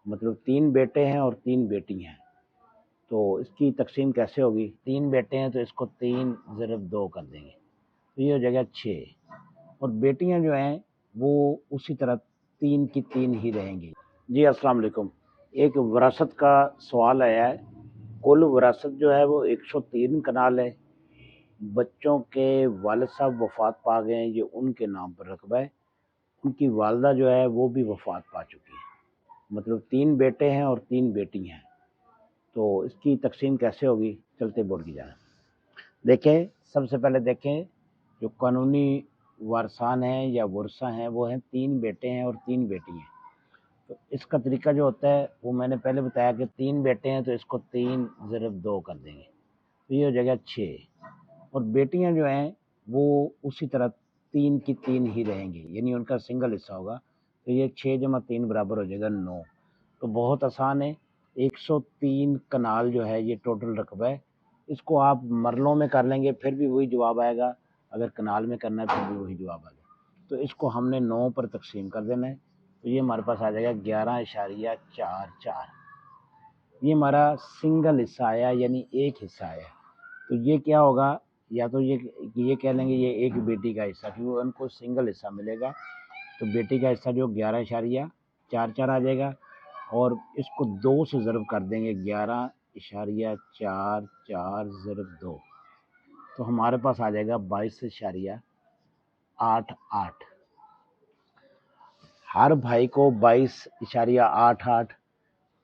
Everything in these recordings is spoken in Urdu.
مطلب 3 بیٹے ہیں اور 3 بیٹی ہیں، تو اس کی تقسیم کیسے ہوگی؟ 3 بیٹے ہیں تو اس کو 3 ضرب 2 کر دیں گے تو یہ ہو جائے گا 6، اور بیٹیاں جو ہیں وہ اسی طرح 3 کی 3 ہی رہیں گی۔ جی السلام علیکم، ایک وراثت کا سوال آیا ہے۔ کل وراثت جو ہے وہ 103 کنال ہے، بچوں کے والد صاحب وفات پا گئے ہیں، یہ ان کے نام پر رقبہ ہے، ان کی والدہ جو ہے وہ بھی وفات پا چکی ہے، مطلب 3 بیٹے ہیں اور 3 بیٹی ہیں، تو اس کی تقسیم کیسے ہوگی؟ چلتے بورڈ کی جانب دیکھیں۔ سب سے پہلے دیکھیں جو قانونی وارثان ہیں یا ورثہ ہیں وہ ہیں 3 بیٹے ہیں اور 3 بیٹی ہیں، تو اس کا طریقہ جو ہوتا ہے وہ میں نے پہلے بتایا کہ 3 بیٹے ہیں تو اس کو 3 ضرب 2 کر دیں گے تو یہ ہو جائے گا 6، اور بیٹیاں جو ہیں وہ اسی طرح 3 کی 3 ہی رہیں گی، یعنی ان کا سنگل حصہ ہوگا، تو یہ 6 جمع 3 برابر ہو جائے گا 9۔ تو بہت آسان ہے، 103 کنال جو ہے یہ ٹوٹل رقبہ ہے، اس کو آپ مرلوں میں کر لیں گے پھر بھی وہی جواب آئے گا، اگر کنال میں کرنا ہے پھر بھی وہی جواب آئے گا، تو اس کو ہم نے 9 پر تقسیم کر دینا ہے، تو یہ ہمارے پاس آ جائے گا 11.44۔ یہ ہمارا سنگل حصہ آیا، یعنی ایک حصہ آیا، تو یہ کیا ہوگا؟ یا تو یہ کہہ لیں گے یہ ایک بیٹی کا حصہ، کیونکہ ان کو سنگل حصہ ملے گا، تو بیٹی کا حصہ جو 11.44 آ جائے گا، اور اس کو 2 سے ضرب کر دیں گے، 11.44 ضرب 2، تو ہمارے پاس آ جائے گا 22.88۔ ہر بھائی کو 22.88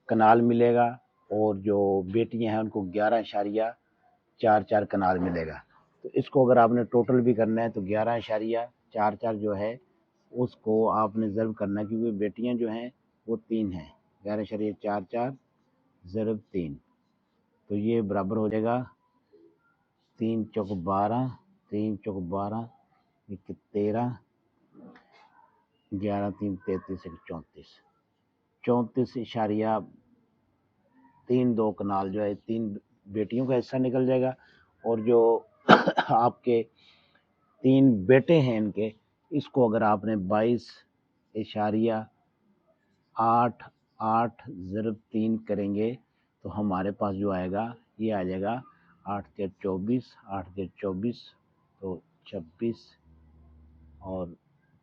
کنال ملے گا، اور جو بیٹیاں ہیں ان کو 11.44 کنال ملے گا، تو اس کو اگر آپ نے ٹوٹل بھی کرنا ہے تو 11.44 جو ہے اس کو آپ نے ضرب کرنا ہے، کیونکہ بیٹیاں جو ہیں وہ 3 ہیں، 11.44 ضرب 3، تو یہ برابر ہو جائے گا 3 چوک 12، 3 چوک 12، 13، 11 3 33، 34.32 کنال جو ہے 3 بیٹیوں کا حصہ نکل جائے گا، اور جو آپ کے 3 بیٹے ہیں ان کے، اس کو اگر آپ نے 22.88 ضرب 3 کریں گے تو ہمارے پاس جو آئے گا یہ آ جائے گا 8 تیا 24، 8 تیا 24 تو 26، اور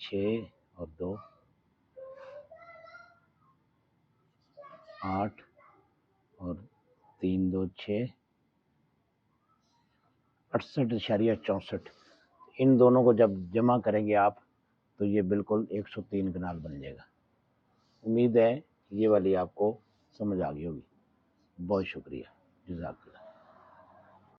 6 اور 2 8، اور 3 2 6، 68.64۔ ان دونوں کو جب جمع کریں گے آپ تو یہ بالکل 103 کنال بن جائے گا۔ امید ہے یہ والی آپ کو سمجھ آ گئی ہوگی۔ بہت شکریہ، جزاک اللہ۔